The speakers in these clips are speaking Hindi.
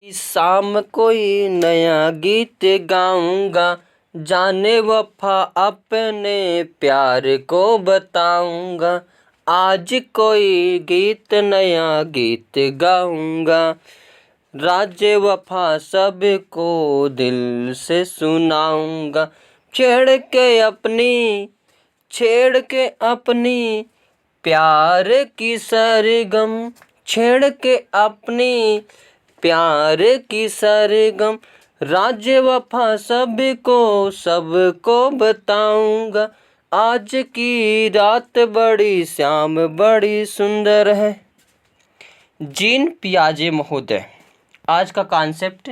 शाम कोई नया गीत गाऊंगा, जाने वफा अपने प्यार को बताऊंगा। आज कोई नया गीत गाऊंगा, राज वफा सबको दिल से सुनाऊंगा। छेड़ के अपनी प्यार की सरगम, छेड़ के अपनी प्यार की सरगम, राज वफा सबको बताऊंगा। आज की रात बड़ी श्याम बड़ी सुंदर है। जीन पियाजे महोदय, आज का कॉन्सेप्ट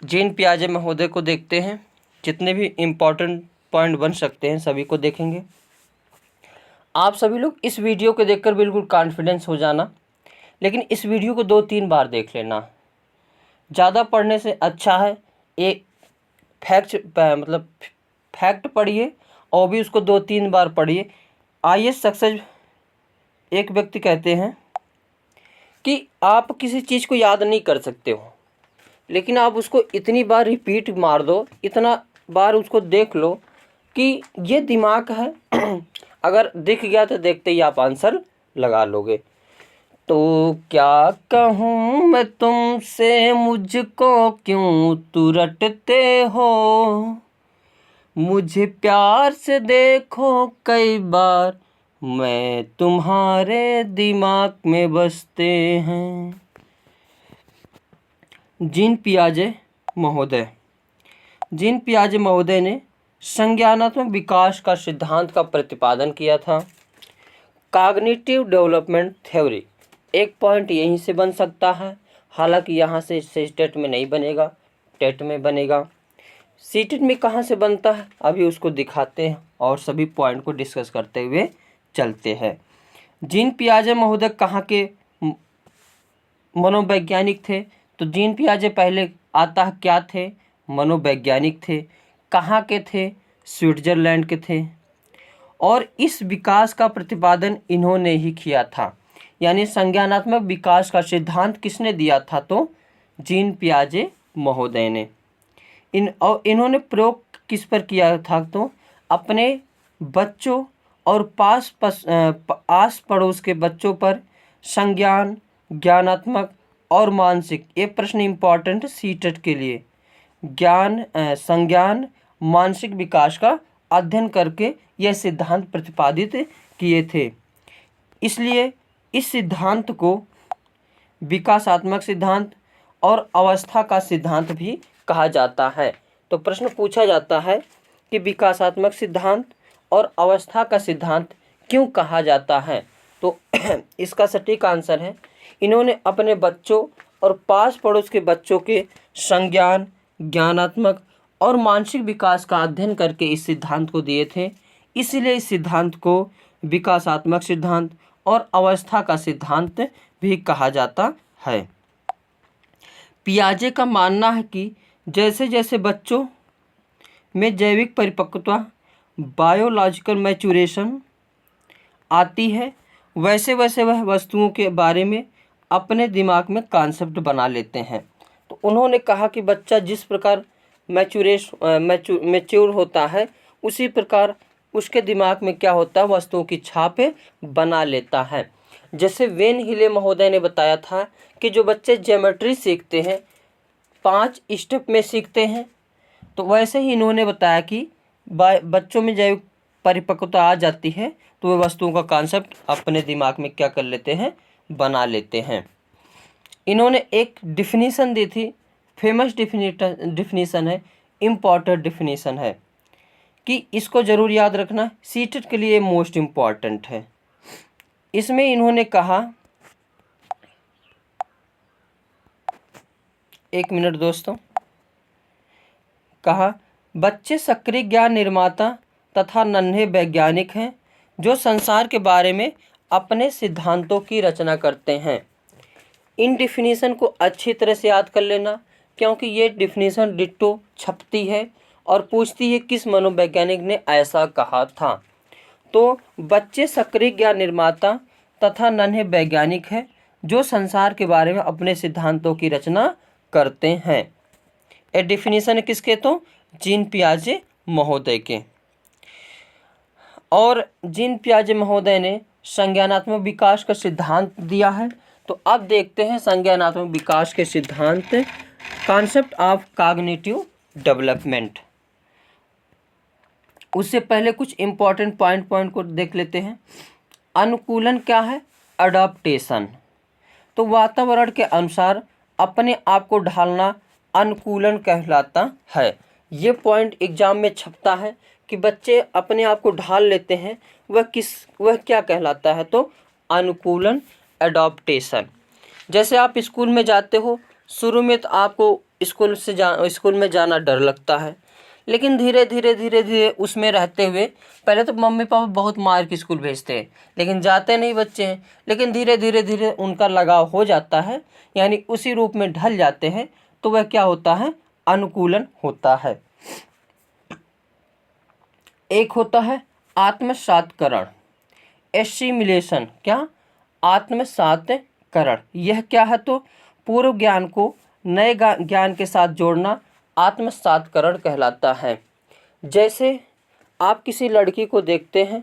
जीन पियाजे महोदय को देखते हैं। जितने भी इम्पोर्टेंट पॉइंट बन सकते हैं सभी को देखेंगे। आप सभी लोग इस वीडियो को देखकर बिल्कुल कॉन्फिडेंस हो जाना, लेकिन इस वीडियो को 2-3 बार देख लेना। ज़्यादा पढ़ने से अच्छा है एक फैक्ट पढ़िए और भी उसको 2-3 बार पढ़िए। आईएएस सक्सेस एक व्यक्ति कहते हैं कि आप किसी चीज़ को याद नहीं कर सकते हो, लेकिन आप उसको इतनी बार रिपीट मार दो, इतना बार उसको देख लो कि ये दिमाग है। अगर दिख गया तो देखते ही आप आंसर लगा लोगे। तो क्या कहूँ मैं तुमसे, मुझको क्यों तू रटते हो, मुझे प्यार से देखो कई बार, मैं तुम्हारे दिमाग में बसते हैं। जीन पियाजे महोदय ने संज्ञानात्मक विकास का सिद्धांत का प्रतिपादन किया था। कॉग्निटिव डेवलपमेंट थ्योरी एक पॉइंट यहीं से बन सकता है, हालांकि यहाँ से टेट में नहीं बनेगा, टेट में बनेगा। सीटेट में कहाँ से बनता है अभी उसको दिखाते हैं और सभी पॉइंट को डिस्कस करते हुए चलते हैं। जीन पियाजे महोदय कहाँ के मनोवैज्ञानिक थे? तो जीन पियाजे पहले आता क्या थे? मनोवैज्ञानिक थे। कहाँ के थे? स्विट्जरलैंड के थे। और इस विकास का प्रतिपादन इन्होंने ही किया था, यानी संज्ञानात्मक विकास का सिद्धांत किसने दिया था? तो जीन पियाजे महोदय ने। इन्होंने प्रयोग किस पर किया था? तो अपने बच्चों और आस पड़ोस के बच्चों पर संज्ञान, ज्ञानात्मक और मानसिक, ये प्रश्न इम्पॉर्टेंट सीटेट के लिए, संज्ञान मानसिक विकास का अध्ययन करके यह सिद्धांत प्रतिपादित किए थे। इसलिए इस सिद्धांत को विकासात्मक सिद्धांत और अवस्था का सिद्धांत भी कहा जाता है। तो प्रश्न पूछा जाता है कि विकासात्मक सिद्धांत और अवस्था का सिद्धांत क्यों कहा जाता है? तो इसका सटीक आंसर है, इन्होंने अपने बच्चों और पास पड़ोस के बच्चों के संज्ञान, ज्ञानात्मक और मानसिक विकास का अध्ययन करके इस सिद्धांत को दिए थे। इसलिए इस सिद्धांत को विकासात्मक सिद्धांत और अवस्था का सिद्धांत भी कहा जाता है। पियाजे का मानना है कि जैसे जैसे बच्चों में जैविक परिपक्वता, बायोलॉजिकल मैच्योरेशन आती है, वैसे वैसे वह वस्तुओं के बारे में अपने दिमाग में कॉन्सेप्ट बना लेते हैं। तो उन्होंने कहा कि बच्चा जिस प्रकार मैच्योर होता है, उसी प्रकार उसके दिमाग में क्या होता है? वस्तुओं की छाप बना लेता है। जैसे वेन हिले महोदय ने बताया था कि जो बच्चे ज्योमेट्री सीखते हैं 5 स्टेप में सीखते हैं, तो वैसे ही इन्होंने बताया कि बच्चों में जैविक परिपक्वता आ जाती है तो वे वस्तुओं का कॉन्सेप्ट अपने दिमाग में क्या कर लेते हैं? बना लेते हैं। इन्होंने एक डिफिनीसन दी थी, फेमस डिफिनीसन है, इम्पॉर्टेंट डिफिनीसन है कि इसको ज़रूर याद रखना, सीटेट के लिए मोस्ट इम्पॉर्टेंट है। इसमें इन्होंने कहा, एक मिनट दोस्तों, कहा बच्चे सक्रिय ज्ञान निर्माता तथा नन्हे वैज्ञानिक हैं जो संसार के बारे में अपने सिद्धांतों की रचना करते हैं। इन डिफिनीशन को अच्छी तरह से याद कर लेना, क्योंकि ये डिफिनीशन डिट्टो छपती है और पूछती है किस मनोवैज्ञानिक ने ऐसा कहा था। तो बच्चे सक्रिय ज्ञान निर्माता तथा नन्हे वैज्ञानिक हैं जो संसार के बारे में अपने सिद्धांतों की रचना करते हैं। ये डिफिनीशन है किसके? तो जीन पियाजे महोदय के। और जीन पियाजे महोदय ने संज्ञानात्मक विकास का सिद्धांत दिया है। तो अब देखते हैं संज्ञानात्मक विकास के सिद्धांत, कॉन्सेप्ट ऑफ कॉग्निटिव डेवलपमेंट। उससे पहले कुछ इंपॉर्टेंट पॉइंट को देख लेते हैं। अनुकूलन क्या है? अडॉप्टेशन। तो वातावरण के अनुसार अपने आप को ढालना अनुकूलन कहलाता है। ये पॉइंट एग्जाम में छपता है कि बच्चे अपने आप को ढाल लेते हैं, वह क्या कहलाता है? तो अनुकूलन, एडॉप्टेशन। जैसे आप स्कूल में जाते हो, शुरू में तो आपको स्कूल में जाना डर लगता है, लेकिन धीरे धीरे उसमें रहते हुए, पहले तो मम्मी पापा बहुत मार के स्कूल भेजते हैं, लेकिन जाते नहीं बच्चे हैं, लेकिन धीरे धीरे उनका लगाव हो जाता है, यानी उसी रूप में ढल जाते हैं, तो वह क्या होता है? अनुकूलन होता है। एक होता है आत्मसातकरण, एसिमिलेशन। क्या? आत्मसातकरण। यह क्या है? तो पूर्व ज्ञान को नए ज्ञान के साथ जोड़ना आत्मसातकरण कहलाता है। जैसे आप किसी लड़की को देखते हैं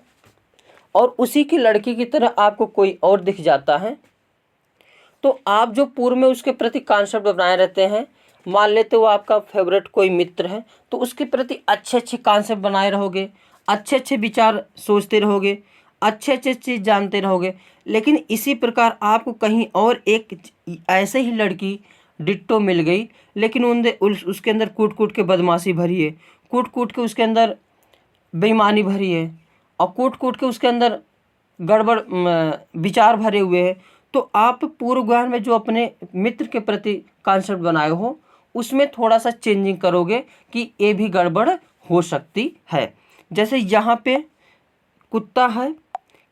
और उसी की लड़की की तरह आपको कोई और दिख जाता है, तो आप जो पूर्व में उसके प्रति कॉन्सेप्ट बनाए रहते हैं, मान लेते हो आपका फेवरेट कोई मित्र है, तो उसके प्रति अच्छे कॉन्सेप्ट बनाए रहोगे, अच्छे विचार सोचते रहोगे, अच्छे चीज़ जानते रहोगे। लेकिन इसी प्रकार आपको कहीं और एक ऐसे ही लड़की डिट्टो मिल गई, लेकिन उसके अंदर कूट के बदमाशी भरी है, कूट के उसके अंदर बेईमानी भरी है, और कूट के उसके अंदर गड़बड़ विचार भरे हुए हैं, तो आप पूर्व ज्ञान में जो अपने मित्र के प्रति कॉन्सेप्ट बनाए हो, उसमें थोड़ा सा चेंजिंग करोगे कि ये भी गड़बड़ हो सकती है। जैसे यहाँ पे कुत्ता है,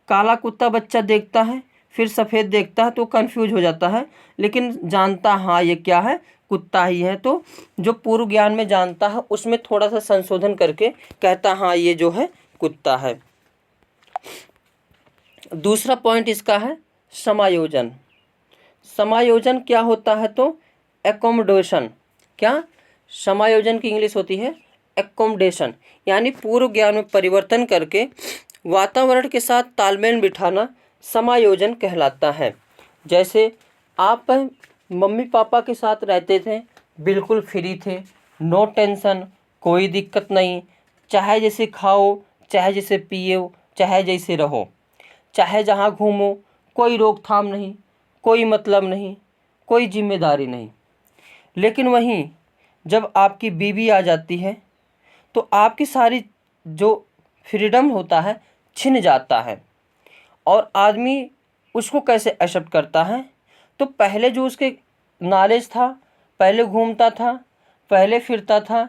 काला कुत्ता बच्चा देखता है, फिर सफ़ेद देखता है तो कंफ्यूज हो जाता है, लेकिन जानता हाँ ये क्या है? कुत्ता ही है। तो जो पूर्व ज्ञान में जानता है उसमें थोड़ा सा संशोधन करके कहता हाँ ये जो है कुत्ता है। दूसरा पॉइंट इसका है समायोजन। समायोजन क्या होता है? तो एकोमोडेशन। क्या? समायोजन की इंग्लिश होती है एकोमोडेशन, यानी पूर्व ज्ञान में परिवर्तन करके वातावरण के साथ तालमेल बिठाना समायोजन कहलाता है। जैसे आप मम्मी पापा के साथ रहते थे, बिल्कुल फ्री थे, नो टेंशन, कोई दिक्कत नहीं, चाहे जैसे खाओ, चाहे जैसे पियो, चाहे जैसे रहो, चाहे जहाँ घूमो, कोई रोकथाम नहीं, कोई मतलब नहीं, कोई जिम्मेदारी नहीं। लेकिन वहीं जब आपकी बीवी आ जाती है तो आपकी सारी जो फ्रीडम होता है छिन जाता है, और आदमी उसको कैसे एक्सेप्ट करता है? तो पहले जो उसके नॉलेज था, पहले घूमता था, पहले फिरता था,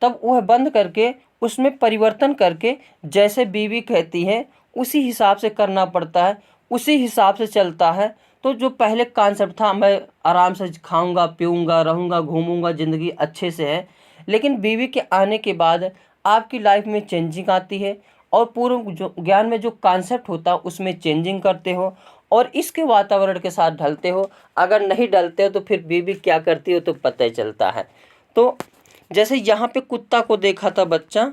तब वह बंद करके उसमें परिवर्तन करके जैसे बीवी कहती है उसी हिसाब से करना पड़ता है, उसी हिसाब से चलता है। तो जो पहले कॉन्सेप्ट था, मैं आराम से खाऊंगा, पीऊँगा, रहूँगा, घूमूंगा, ज़िंदगी अच्छे से है, लेकिन बीवी के आने के बाद आपकी लाइफ में चेंजिंग आती है, और पूर्व जो ज्ञान में जो कॉन्सेप्ट होता है उसमें चेंजिंग करते हो, और इसके वातावरण के साथ ढलते हो। अगर नहीं ढलते हो तो फिर बीवी क्या करती हो तो पता ही चलता है। तो जैसे यहाँ पे कुत्ता को देखा था बच्चा,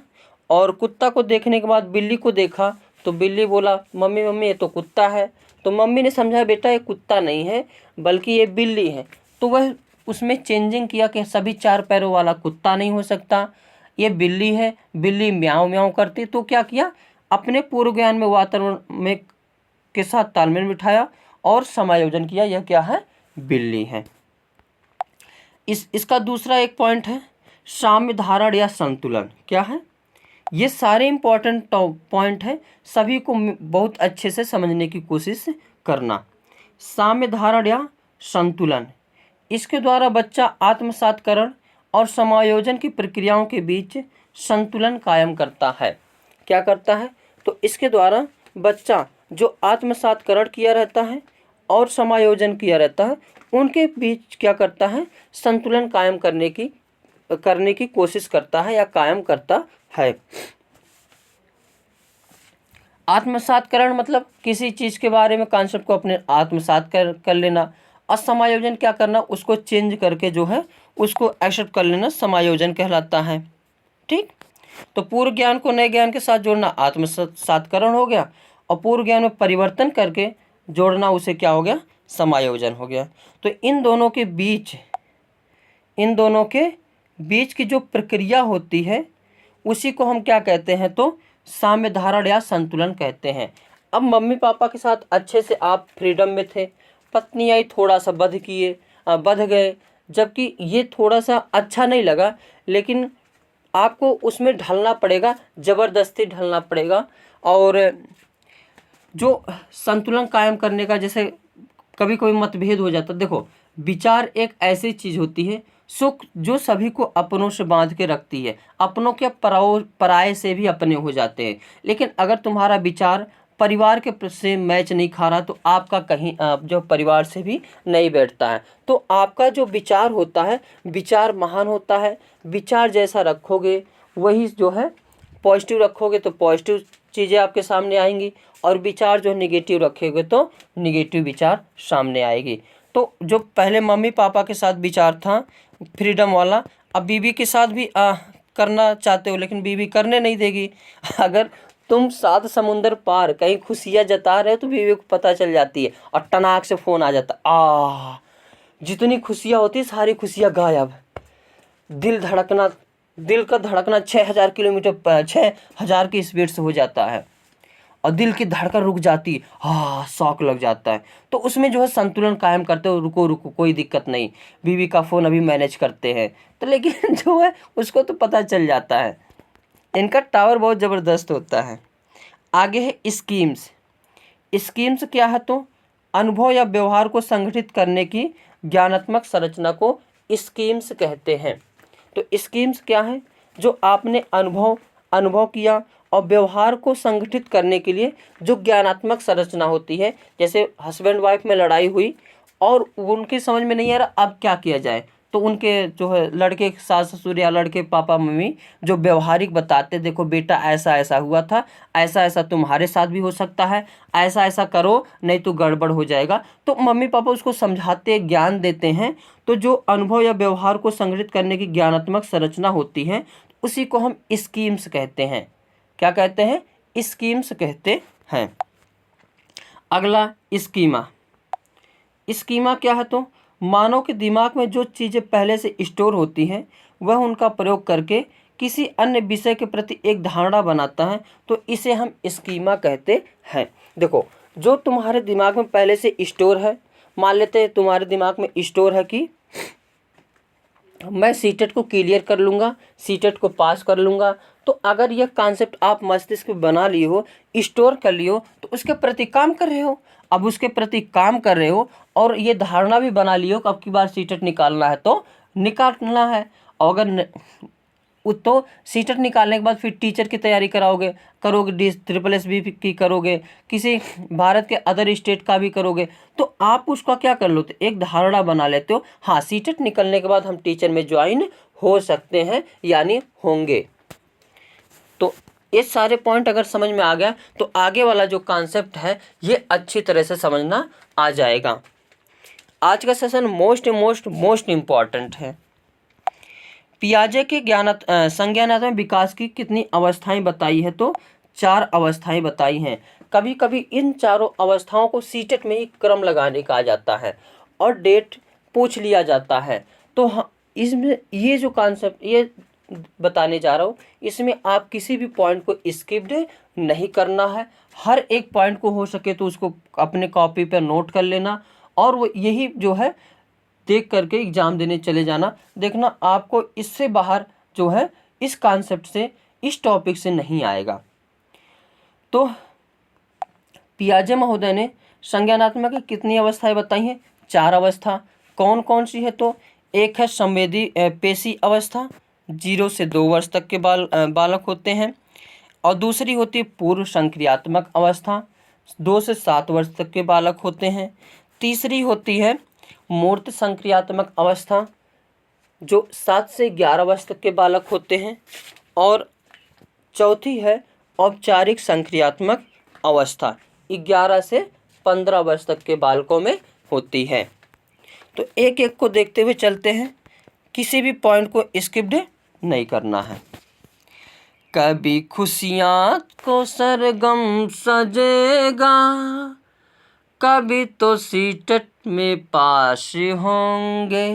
और कुत्ता को देखने के बाद बिल्ली को देखा, तो बिल्ली बोला मम्मी मम्मी ये तो कुत्ता है। तो मम्मी ने समझा बेटा ये कुत्ता नहीं है बल्कि ये बिल्ली है। तो वह उसमें चेंजिंग किया कि सभी 4 पैरों वाला कुत्ता नहीं हो सकता, ये बिल्ली है, बिल्ली म्याऊं म्याऊं करती। तो क्या किया? अपने पूर्व ज्ञान में वातावरण में के साथ तालमेल बिठाया और समायोजन किया, यह क्या है? बिल्ली है। इसका दूसरा एक पॉइंट है साम्य धारण या संतुलन। क्या है? ये सारे इंपॉर्टेंट पॉइंट है, सभी को बहुत अच्छे से समझने की कोशिश करना। साम्य धारण या संतुलन, इसके द्वारा बच्चा आत्मसातकरण और समायोजन की प्रक्रियाओं के बीच संतुलन कायम करता है। क्या करता है? तो इसके द्वारा बच्चा जो आत्मसातकरण किया रहता है और समायोजन किया रहता है, उनके बीच क्या करता है? संतुलन कायम करने की कोशिश करता है या कायम करता है। आत्मसातकरण मतलब किसी चीज़ के बारे में कॉन्सेप्ट को अपने आत्मसात कर लेना, और समायोजन क्या करना, उसको चेंज करके जो है उसको एक्सेप्ट कर लेना, समायोजन कहलाता है। ठीक, तो पूर्व ज्ञान को नए ज्ञान के साथ जोड़ना आत्मसात्करण हो गया, और पूर्व ज्ञान में परिवर्तन करके जोड़ना उसे क्या हो गया, समायोजन हो गया। तो इन दोनों के बीच की जो प्रक्रिया होती है उसी को हम क्या कहते हैं, तो साम्य धारण या संतुलन कहते हैं। अब मम्मी पापा के साथ अच्छे से आप फ्रीडम में थे, पत्नी आई थोड़ा सा बध गए, जबकि ये थोड़ा सा अच्छा नहीं लगा, लेकिन आपको उसमें ढलना पड़ेगा, ज़बरदस्ती ढलना पड़ेगा। और जो संतुलन कायम करने का, जैसे कभी कभी मतभेद हो जाता है। देखो, विचार एक ऐसी चीज़ होती है सुख जो सभी को अपनों से बांध के रखती है, अपनों के पराये से भी अपने हो जाते हैं। लेकिन अगर तुम्हारा विचार परिवार के से मैच नहीं खा रहा तो आपका कहीं जो परिवार से भी नहीं बैठता है। तो आपका जो विचार होता है, विचार महान होता है। विचार जैसा रखोगे वही जो है पॉजिटिव रखोगे तो पॉजिटिव चीज़ें आपके सामने आएंगी, और विचार जो नेगेटिव रखोगे तो नेगेटिव विचार सामने आएगी। तो जो पहले मम्मी पापा के साथ विचार था फ्रीडम वाला, अब बीवी के साथ भी करना चाहते हो, लेकिन बीवी करने नहीं देगी। अगर तुम 7 समुंदर पार कहीं खुशियाँ जता रहे हो तो बीवी को पता चल जाती है, और टनाक से फ़ोन आ जाता, जितनी खुशियाँ होती सारी खुशियाँ गायब। दिल का धड़कना 6,000 की स्पीड से हो जाता है, और दिल की धड़कन रुक जाती है, शौक लग जाता है। तो उसमें जो है संतुलन कायम करते हो, रुको कोई दिक्कत नहीं, बीवी का फ़ोन अभी मैनेज करते हैं। तो लेकिन जो है उसको तो पता चल जाता है, इनका टावर बहुत ज़बरदस्त होता है। आगे है स्कीम्स क्या है, तो अनुभव या व्यवहार को संगठित करने की ज्ञानात्मक संरचना को स्कीम्स कहते हैं। तो स्कीम्स क्या है, जो आपने अनुभव किया और व्यवहार को संगठित करने के लिए जो ज्ञानात्मक संरचना होती है। जैसे हस्बैंड वाइफ में लड़ाई हुई और उनकी समझ में नहीं आ रहा अब क्या किया जाए, तो उनके जो है लड़के सास ससुर या लड़के पापा मम्मी जो व्यवहारिक बताते, देखो बेटा ऐसा ऐसा हुआ था, ऐसा ऐसा तुम्हारे साथ भी हो सकता है, ऐसा ऐसा करो नहीं तो गड़बड़ हो जाएगा। तो मम्मी पापा उसको समझाते, ज्ञान देते हैं। तो जो अनुभव या व्यवहार को संगठित करने की ज्ञानात्मक संरचना होती है उसी को हम स्कीम्स कहते हैं। क्या कहते हैं, स्कीम्स कहते हैं। अगला स्कीमा क्या है, तो मानव के दिमाग में जो चीज़ें पहले से स्टोर होती हैं वह उनका प्रयोग करके किसी अन्य विषय के प्रति एक धारणा बनाता है, तो इसे हम स्कीमा कहते हैं। देखो, जो तुम्हारे दिमाग में पहले से स्टोर है, मान लेते हैं तुम्हारे दिमाग में स्टोर है कि मैं सीटेट को क्लियर कर लूँगा, सीटेट को पास कर लूँगा। तो अगर यह कॉन्सेप्ट आप मस्तिष्क में बना लिए हो, स्टोर कर लिए हो, तो उसके प्रति काम कर रहे हो। अब उसके प्रति काम कर रहे हो और ये धारणा भी बना लियो कि अब की बार सीटेट निकालना है तो निकालना है। और अगर तो सीटेट निकालने के बाद फिर टीचर की तैयारी करोगे, SSSB की करोगे, किसी भारत के अदर स्टेट का भी करोगे, तो आप उसका क्या कर लो, एक धारणा बना लेते हो, हाँ सीटेट निकलने के बाद हम टीचर में ज्वाइन हो सकते हैं, यानी होंगे। तो ये सारे पॉइंट अगर समझ में आ गया तो आगे वाला जो कॉन्सेप्ट है ये अच्छी तरह से समझना आ जाएगा। आज का सेशन मोस्ट इम्पॉर्टेंट है। पियाजे के संज्ञानात्मक विकास की कितनी अवस्थाएं बताई है, तो 4 अवस्थाएं बताई हैं। कभी कभी इन चारों अवस्थाओं को सीटेट में ही क्रम लगाने का आ जाता है और डेट पूछ लिया जाता है। तो इसमें ये जो कॉन्सेप्ट ये बताने जा रहा हूँ, इसमें आप किसी भी पॉइंट को स्किप्ड नहीं करना है। हर एक पॉइंट को हो सके तो उसको अपने कॉपी पर नोट कर लेना, और वो यही जो है देख करके एग्ज़ाम देने चले जाना। देखना आपको इससे बाहर जो है इस कॉन्सेप्ट से, इस टॉपिक से नहीं आएगा। तो पियाजे महोदय ने संज्ञानात्मक की कितनी अवस्थाएं बताई हैं, 4 अवस्था। कौन कौन सी है, तो एक है संवेदी पेशी अवस्था, 0 से 2 वर्ष तक के बालक होते हैं, और दूसरी होती है पूर्व संक्रियात्मक अवस्था, 2 से 7 वर्ष तक के बालक होते हैं। तीसरी होती है मूर्त संक्रियात्मक अवस्था, जो 7 से 11 वर्ष तक के बालक होते हैं, और चौथी है औपचारिक संक्रियात्मक अवस्था, 11 से 15 वर्ष तक के बालकों में होती है। तो एक एक को देखते हुए चलते हैं, किसी भी पॉइंट को स्किप्ड नहीं करना है। कभी खुशियाँ को सरगम सजेगा, कभी तो सीटेट में पास होंगे,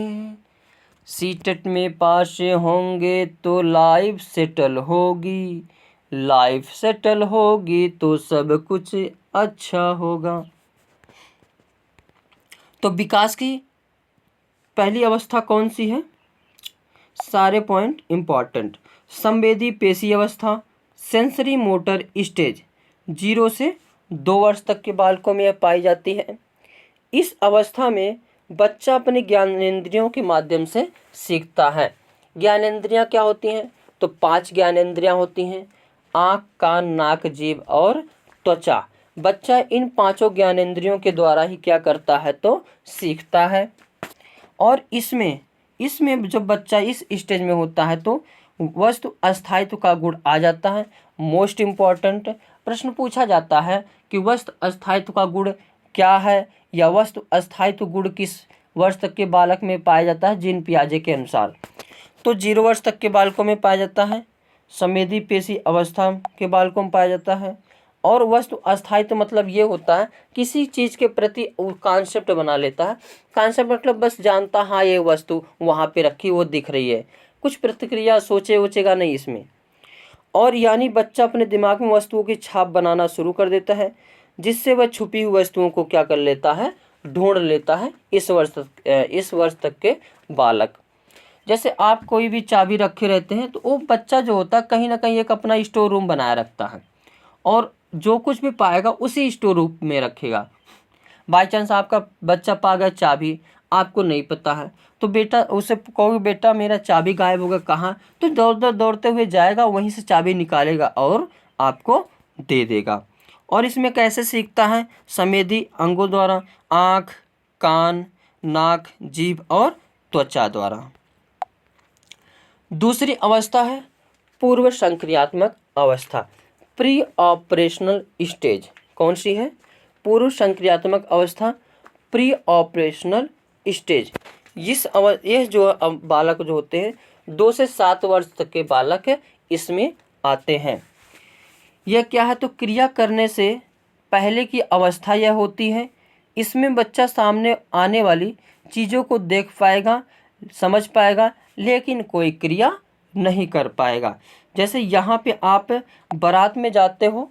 सीटेट में पास होंगे तो लाइफ सेटल होगी, लाइफ सेटल होगी तो सब कुछ अच्छा होगा। तो विकास की पहली अवस्था कौन सी है? सारे पॉइंट इम्पॉर्टेंट। संवेदी पेशी अवस्था, सेंसरी मोटर स्टेज, 0 से 2 वर्ष तक के बालकों में यह पाई जाती है। इस अवस्था में बच्चा अपने ज्ञानेंद्रियों के माध्यम से सीखता है। ज्ञानेंद्रियां क्या होती हैं? तो 5 ज्ञानेंद्रियां होती हैं, आँख, कान, नाक, जीभ और त्वचा। बच्चा इन 5 ज्ञानेंद्रियों के द्वारा ही क्या करता है? तो सीखता है। और इसमें जब बच्चा इस स्टेज में होता है तो वस्तु अस्थायित्व का गुण आ जाता है। मोस्ट इम्पॉर्टेंट प्रश्न पूछा जाता है कि वस्तु अस्थायित्व का गुण क्या है, या वस्तु अस्थायित्व गुण किस वर्ष तक के बालक में पाया जाता है जीन पियाजे के अनुसार? तो 0 वर्ष तक के बालकों में पाया जाता है, संवेदी पेशी अवस्था के बालकों में पाया जाता है। और वस्तु अस्थायित्व मतलब ये होता है किसी चीज़ के प्रति कॉन्सेप्ट बना लेता है। कॉन्सेप्ट मतलब बस जानता, हाँ ये वस्तु वहाँ पे रखी, वो दिख रही है, कुछ प्रतिक्रिया सोचेगा नहीं इसमें। और यानी बच्चा अपने दिमाग में वस्तुओं की छाप बनाना शुरू कर देता है, जिससे वह छुपी हुई वस्तुओं को क्या कर लेता है? ढूंढ लेता है। इस वर्ष तक के बालक, जैसे आप कोई भी चाबी रखे रहते हैं तो वो बच्चा जो होता है कहीं ना कहीं एक अपना स्टोर रूम बनाए रखता है, और जो कुछ भी पाएगा उसी स्टोर रूम में रखेगा। बाई चांस आपका बच्चा पा गया चाबी, आपको नहीं पता है, तो बेटा उसे कहोगे बेटा मेरा चाबी गायब हो गया, कहाँ? तो दौड़ते हुए जाएगा, वहीं से चाबी निकालेगा और आपको दे देगा। और इसमें कैसे सीखता है? संवेदी अंगों द्वारा, आँख, कान, नाक, जीभ और त्वचा द्वारा। दूसरी अवस्था है पूर्व संक्रियात्मक अवस्था, प्री ऑपरेशनल स्टेज। कौन सी है? पूर्व संक्रियात्मक अवस्था, प्री ऑपरेशनल स्टेज। यह जो बालक जो होते हैं 2 से 7 वर्ष तक के बालक इसमें आते हैं। यह क्या है? तो क्रिया करने से पहले की अवस्था यह होती है। इसमें बच्चा सामने आने वाली चीज़ों को देख पाएगा, समझ पाएगा, लेकिन कोई क्रिया नहीं कर पाएगा। जैसे यहाँ पे आप बारात में जाते हो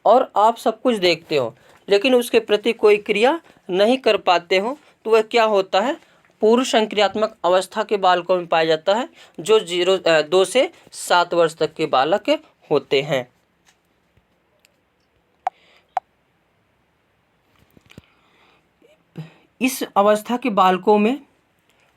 और आप सब कुछ देखते हो, लेकिन उसके प्रति कोई क्रिया नहीं कर पाते हो, तो वह क्या होता है? पूर्व संक्रियात्मक अवस्था के बालकों में पाया जाता है, जो 2 से 7 वर्ष तक के बालक होते हैं। इस अवस्था के बालकों में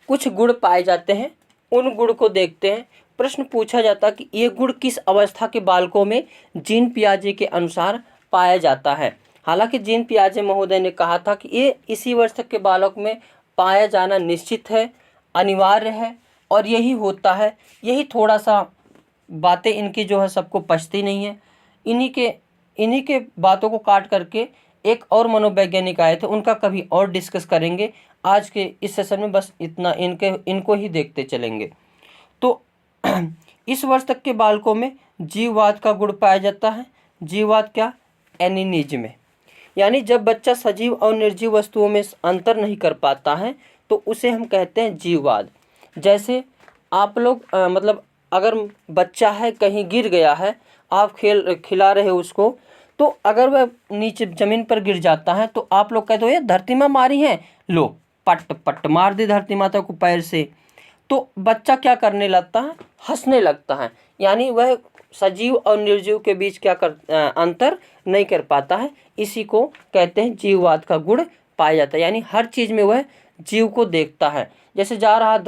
कुछ गुण पाए जाते हैं, उन गुण को देखते हैं। प्रश्न पूछा जाता है कि ये गुण किस अवस्था के बालकों में जीन पियाजे के अनुसार पाया जाता है। हालांकि जीन पियाजे महोदय ने कहा था कि ये इसी वर्ष तक के बालक में पाया जाना निश्चित है, अनिवार्य है, और यही होता है। यही थोड़ा सा बातें इनकी जो है सबको पचती नहीं है। इन्हीं के बातों को काट करके एक और मनोवैज्ञानिक आए थे, उनका कभी और डिस्कस करेंगे। आज के इस सेशन में बस इतना इनको ही देखते चलेंगे। तो इस वर्ष तक के बालकों में जीववाद का गुण पाया जाता है। जीववाद क्या? एनिनिज्म, यानी जब बच्चा सजीव और निर्जीव वस्तुओं में अंतर नहीं कर पाता है तो उसे हम कहते हैं जीववाद। जैसे आप लोग मतलब अगर बच्चा है कहीं गिर गया है, आप खिला रहे हो उसको, तो अगर वह नीचे ज़मीन पर गिर जाता है तो आप लोग कहते हो ये धरती माँ मारी है, लो पट पट मार दी धरती माता को पैर से। तो बच्चा क्या करने लगता है? हंसने लगता है। यानी वह सजीव और निर्जीव के बीच अंतर नहीं कर पाता है। इसी को कहते हैं जीववाद का गुण पाया जाता है, यानी हर चीज़ में वह जीव को देखता है। जैसे जा रहा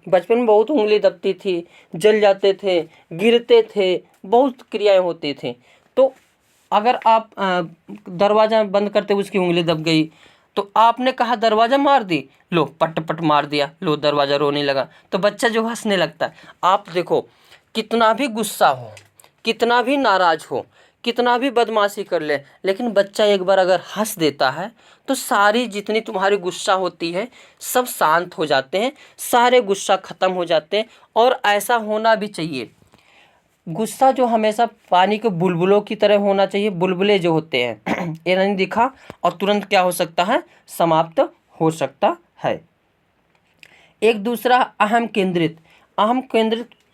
बचपन में बहुत उंगली दबती थी, जल जाते थे, गिरते थे, बहुत क्रियाएं होती थी। तो अगर आप दरवाज़ा बंद करते उसकी उंगली दब गई तो आपने कहा दरवाज़ा मार दी, लो पट पट मार दिया, लो दरवाज़ा रोने लगा, तो बच्चा जो हंसने लगता है। आप देखो कितना भी गुस्सा हो, कितना भी नाराज़ हो, कितना भी बदमाशी कर ले, लेकिन बच्चा एक बार अगर हंस देता है तो सारी जितनी तुम्हारी गुस्सा होती है सब शांत हो जाते हैं, सारे गुस्सा ख़त्म हो जाते हैं। और ऐसा होना भी चाहिए। गुस्सा जो हमेशा पानी के बुलबुलों की तरह होना चाहिए। बुलबुले जो होते हैं ये नहीं दिखा और तुरंत क्या हो सकता है, समाप्त हो सकता है। एक दूसरा अहम केंद्रित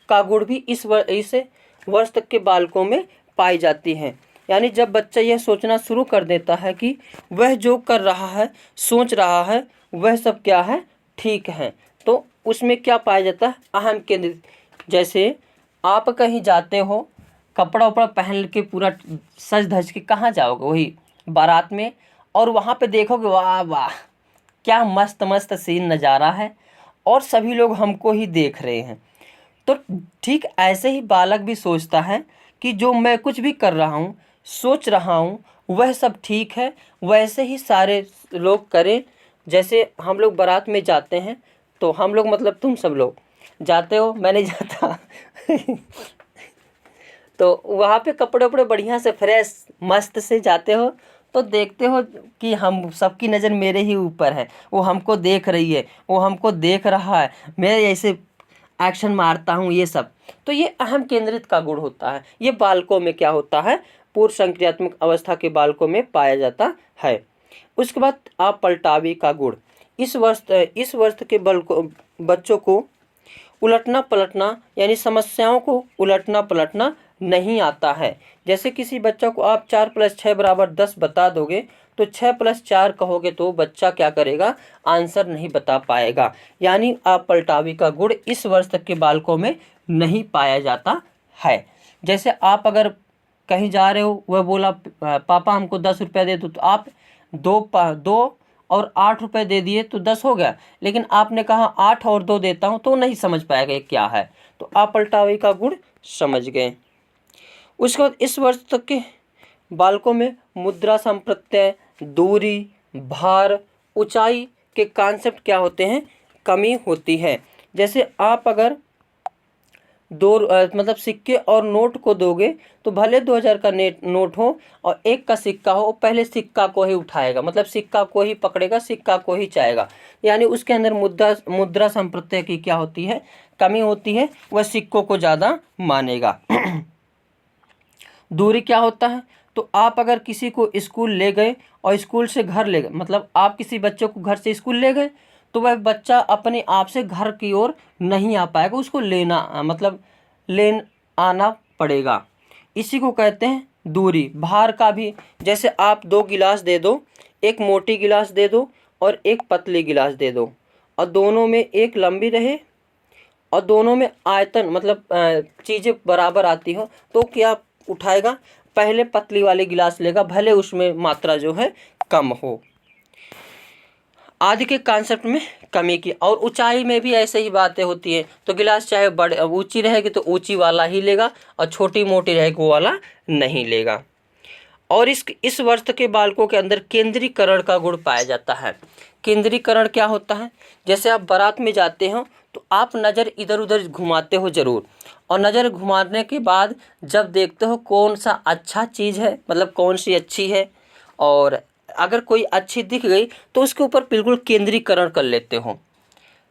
का गुण भी इस वर्ष तक के बालकों में पाई जाती है। यानी जब बच्चा यह सोचना शुरू कर देता है कि वह जो कर रहा है, सोच रहा है, वह सब क्या है, ठीक है, तो उसमें क्या पाया जाता है, अहम केंद्रित। जैसे आप कहीं जाते हो, कपड़ा उपड़ा पहन के पूरा सज धज के कहाँ जाओगे, वही बारात में, और वहाँ पे देखोगे वाह वाह क्या मस्त मस्त सीन नज़ारा है और सभी लोग हमको ही देख रहे हैं। तो ठीक ऐसे ही बालक भी सोचता है कि जो मैं कुछ भी कर रहा हूँ, सोच रहा हूँ, वह सब ठीक है, वैसे ही सारे लोग करें। जैसे हम लोग बारात में जाते हैं तो हम लोग मतलब तुम सब लोग जाते हो, मैं नहीं जाता तो वहाँ पे कपड़े उपड़े बढ़िया से फ्रेश मस्त से जाते हो तो देखते हो कि हम सबकी नज़र मेरे ही ऊपर है, वो हमको देख रही है, वो हमको देख रहा है, मैं ऐसे एक्शन मारता हूँ, ये सब। तो ये अहम केंद्रित का गुण होता है। ये बालकों में क्या होता है, पूर्व संक्रियात्मक अवस्था के बालकों में पाया जाता है। उसके बाद अपलटावी का गुण। इस वर्ष के बच्चों को उलटना पलटना यानी समस्याओं को उलटना पलटना नहीं आता है। जैसे किसी बच्चा को आप 4 + 6 = 10 बता दोगे तो 6 + 4 कहोगे तो बच्चा क्या करेगा, आंसर नहीं बता पाएगा। यानी अपलटावी का गुण इस वर्ष तक के बालकों में नहीं पाया जाता है। जैसे आप अगर कहीं जा रहे हो, वह बोला पापा हमको 10 रुपया दे दो, तो आप 2 और 8 रुपये दे दिए तो 10 हो गया, लेकिन आपने कहा 8 और 2 देता हूँ, तो नहीं समझ पाएगा ये क्या है। तो अपलटावी का गुण समझ गए। उसके बाद इस वर्ष तक के बालकों में मुद्रा संप्रत्यय, दूरी, भार, ऊंचाई के कॉन्सेप्ट क्या होते हैं, कमी होती है। जैसे आप अगर मतलब सिक्के और नोट को दोगे तो भले 2000 का नोट हो और 1 का सिक्का हो, पहले सिक्का को ही उठाएगा, मतलब सिक्का को ही पकड़ेगा, सिक्का को ही चाहेगा। यानी उसके अंदर मुद्रा संप्रत्यय की क्या होती है, कमी होती है, वह सिक्कों को ज़्यादा मानेगा। दूरी क्या होता है, तो आप अगर किसी को स्कूल ले गए और स्कूल से घर ले गए, मतलब आप किसी बच्चे को घर से स्कूल ले गए तो वह बच्चा अपने आप से घर की ओर नहीं आ पाएगा, उसको लेन आना पड़ेगा। इसी को कहते हैं दूरी। भार का भी, जैसे आप 2 गिलास दे दो, एक मोटी गिलास दे दो और एक पतली गिलास दे दो, और दोनों में एक लंबी रहे और दोनों में आयतन मतलब चीज़ें बराबर आती हो, तो क्या उठाएगा, पहले पतली वाली गिलास लेगा, भले उसमें मात्रा जो है कम हो। आदि के कॉन्सेप्ट में कमी की। और ऊंचाई में भी ऐसे ही बातें होती हैं। तो गिलास चाहे बड़े ऊंची रहेगी तो ऊंची वाला ही लेगा, और छोटी मोटी रहेगी वो वाला नहीं लेगा। और इस वर्ष के बालकों के अंदर केंद्रीकरण का गुण पाया जाता है। केंद्रीकरण क्या होता है, जैसे आप बारात में जाते हो तो आप नज़र इधर उधर घुमाते हो ज़रूर, और नज़र घुमाने के बाद जब देखते हो कौन सा अच्छा चीज़ है, मतलब कौन सी अच्छी है, और अगर कोई अच्छी दिख गई तो उसके ऊपर बिल्कुल केंद्रीकरण कर लेते हो।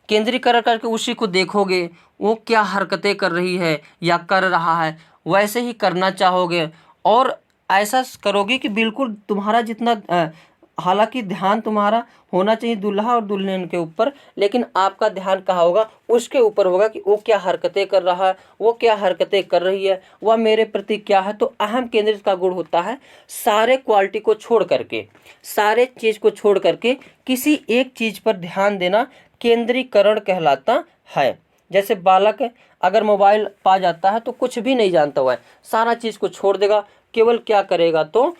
केंद्रीकरण करके उसी को देखोगे, वो क्या हरकतें कर रही है या कर रहा है, वैसे ही करना चाहोगे, और ऐसा करोगे कि बिल्कुल तुम्हारा जितना हालांकि ध्यान तुम्हारा होना चाहिए दूल्हा और दुल्हन के ऊपर, लेकिन आपका ध्यान कहाँ होगा, उसके ऊपर होगा कि वो क्या हरकतें कर रहा है, वो क्या हरकतें कर रही है, वह मेरे प्रति क्या है। तो अहम केंद्रित का गुण होता है सारे क्वालिटी को छोड़ करके, सारे चीज़ को छोड़ करके किसी एक चीज़ पर ध्यान देना केंद्रीकरण कहलाता है। जैसे बालक अगर मोबाइल पा जाता है तो कुछ भी नहीं जानता हुआ है, सारा चीज़ को छोड़ देगा, केवल क्या करेगा, तो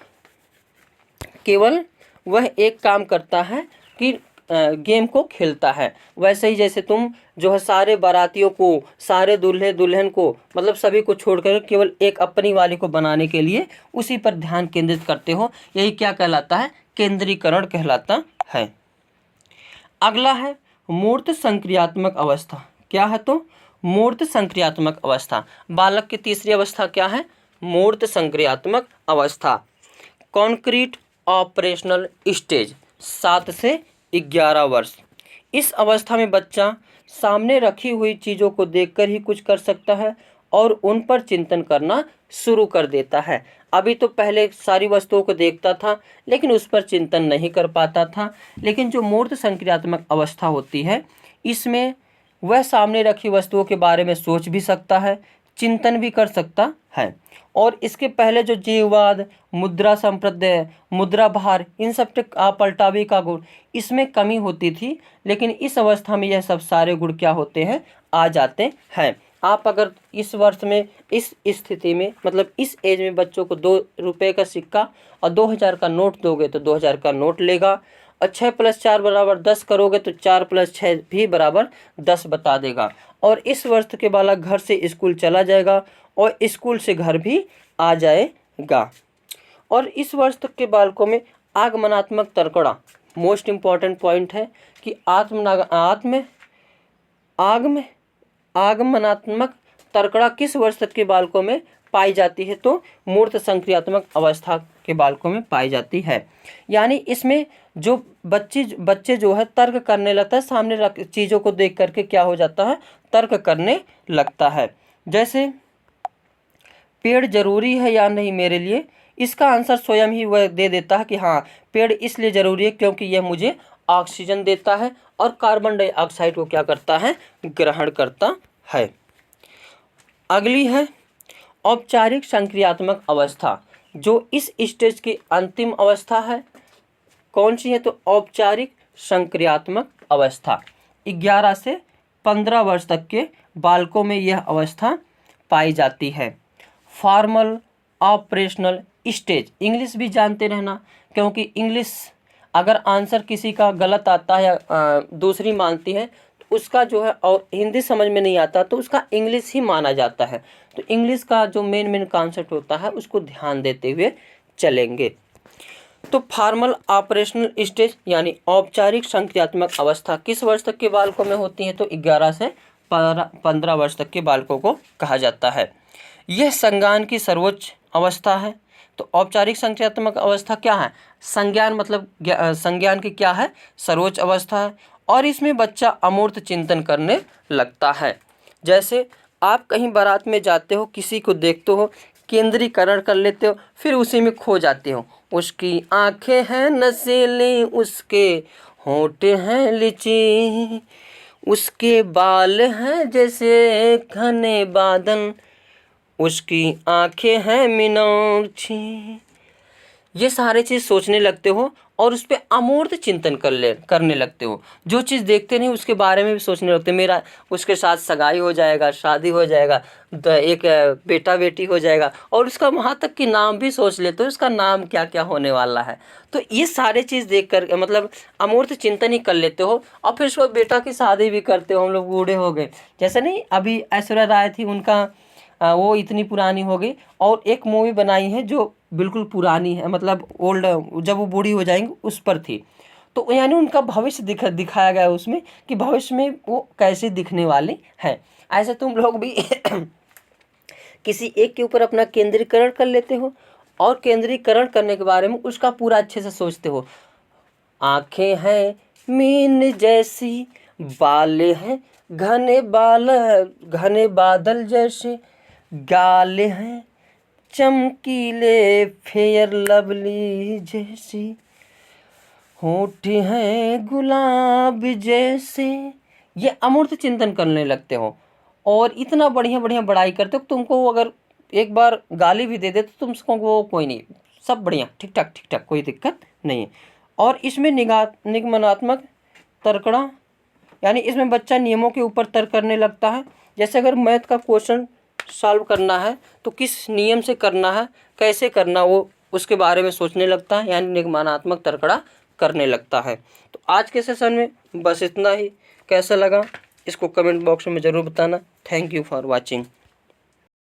केवल वह एक काम करता है कि गेम को खेलता है। वैसे ही जैसे तुम जो है सारे बारातियों को, सारे दूल्हे दुल्हन को, मतलब सभी को छोड़कर केवल एक अपनी वाली को बनाने के लिए उसी पर ध्यान केंद्रित करते हो, यही क्या कहलाता है, केंद्रीकरण कहलाता है। अगला है मूर्त संक्रियात्मक अवस्था। क्या है, तो मूर्त संक्रियात्मक अवस्था। बालक की तीसरी अवस्था क्या है, मूर्त संक्रियात्मक अवस्था, कॉन्क्रीट ऑपरेशनल स्टेज 7 से 11 वर्ष। इस अवस्था में बच्चा सामने रखी हुई चीज़ों को देखकर ही कुछ कर सकता है और उन पर चिंतन करना शुरू कर देता है। अभी तो पहले सारी वस्तुओं को देखता था लेकिन उस पर चिंतन नहीं कर पाता था, लेकिन जो मूर्त संक्रियात्मक अवस्था होती है इसमें वह सामने रखी वस्तुओं के बारे में सोच भी सकता है, चिंतन भी कर सकता है। और इसके पहले जो जीववाद, मुद्रा संप्रदाय, मुद्रा भार, इन सब पे पलटावे का गुण, इसमें कमी होती थी, लेकिन इस अवस्था में यह सब सारे गुण क्या होते हैं, आ जाते हैं। आप अगर इस वर्ष में इस स्थिति में मतलब इस एज में बच्चों को 2 रुपये का सिक्का और 2000 का नोट दोगे तो 2000 का नोट लेगा, और 6 + 4 = 10 करोगे तो 4 + 6 भी बराबर 10 बता देगा। और इस वर्ष के बालक घर से स्कूल चला जाएगा और स्कूल से घर भी आ जाएगा। और इस वर्ष तक के बालकों में आगमनात्मक तर्कड़ा मोस्ट इम्पॉर्टेंट पॉइंट है कि आगमनात्मक तर्कड़ा किस वर्ष तक के बालकों में पाई जाती है, तो मूर्त संक्रियात्मक अवस्था के बालकों में पाई जाती है। यानी इसमें जो बच्चे जो है तर्क करने लगता है, सामने चीज़ों को देख करके क्या हो जाता है, तर्क करने लगता है। जैसे पेड़ जरूरी है या नहीं मेरे लिए, इसका आंसर स्वयं ही वह दे देता है कि हाँ पेड़ इसलिए ज़रूरी है क्योंकि यह मुझे ऑक्सीजन देता है और कार्बन डाइऑक्साइड को क्या करता है, ग्रहण करता है। अगली है औपचारिक संक्रियात्मक अवस्था, जो इस स्टेज की अंतिम अवस्था है। कौन सी है, तो औपचारिक संक्रियात्मक अवस्था 11 से 15 वर्ष तक के बालकों में यह अवस्था पाई जाती है। फॉर्मल ऑपरेशनल स्टेज, इंग्लिश भी जानते रहना, क्योंकि इंग्लिश अगर आंसर किसी का गलत आता है या दूसरी मानती है तो उसका जो है, और हिंदी समझ में नहीं आता तो उसका इंग्लिश ही माना जाता है। तो इंग्लिश का जो मेन कॉन्सेप्ट होता है उसको ध्यान देते हुए चलेंगे। तो फॉर्मल ऑपरेशनल स्टेज यानी औपचारिक संक्रियात्मक अवस्था किस वर्ष तक के बालकों में होती है, तो 11 से 15 वर्ष तक के बालकों को कहा जाता है। यह संज्ञान की सर्वोच्च अवस्था है। तो औपचारिक संक्रियात्मक अवस्था क्या है, संज्ञान मतलब संज्ञान की क्या है, सर्वोच्च अवस्था है। और इसमें बच्चा अमूर्त चिंतन करने लगता है। जैसे आप कहीं बारात में जाते हो, किसी को देखते हो, केंद्रीकरण कर लेते हो, फिर उसी में खो जाते हो। उसकी आंखें हैं नशीली, उसके होंठ हैं लीची, उसके बाल हैं जैसे घने बादल, उसकी आंखें हैं मीनाक्षी। ये सारे चीज़ सोचने लगते हो और उस पर अमूर्त चिंतन करने लगते हो। जो चीज़ देखते नहीं उसके बारे में भी सोचने लगते, मेरा उसके साथ सगाई हो जाएगा, शादी हो जाएगा, एक बेटा बेटी हो जाएगा, और उसका वहाँ तक कि नाम भी सोच लेते हो, उसका नाम क्या क्या होने वाला है। तो ये सारे चीज़ देख कर मतलब अमूर्त चिंतन ही कर लेते हो। और फिर उसको बेटा की शादी भी करते हो। हम लोग बूढ़े हो गए, जैसे नहीं अभी ऐश्वर्या राय थी, उनका वो इतनी पुरानी हो गई और एक मूवी बनाई है जो बिल्कुल पुरानी है, मतलब ओल्ड, जब वो बूढ़ी हो जाएंगी उस पर थी। तो यानी उनका भविष्य दिखाया गया है उसमें कि भविष्य में वो कैसे दिखने वाले हैं। ऐसे तुम लोग भी किसी एक के ऊपर अपना केंद्रीकरण कर लेते हो और केंद्रीकरण करने के बारे में उसका पूरा अच्छे से सोचते हो। आंखें हैं मीन जैसी, बाल हैं घने बादल जैसे, गाल हैं चमकीले फेयर लवली जैसी, होठ हैं गुलाब जैसे। ये अमूर्त चिंतन करने लगते हो और इतना बढ़िया बढ़िया बड़ाई करते हो। तुमको अगर एक बार गाली भी दे दे तो तुमको वो कोई नहीं, सब बढ़िया ठीक ठाक, कोई दिक्कत नहीं है। और इसमें निगमनात्मक तर्कड़ा यानी इसमें बच्चा नियमों के ऊपर तर्क करने लगता है। जैसे अगर मैथ का क्वेश्चन सॉल्व करना है तो किस नियम से करना है, कैसे करना, वो उसके बारे में सोचने लगता है, यानी निगमनात्मक तर्कड़ा करने लगता है। तो आज के सेशन में बस इतना ही। कैसा लगा इसको कमेंट बॉक्स में ज़रूर बताना। Thank you for watching.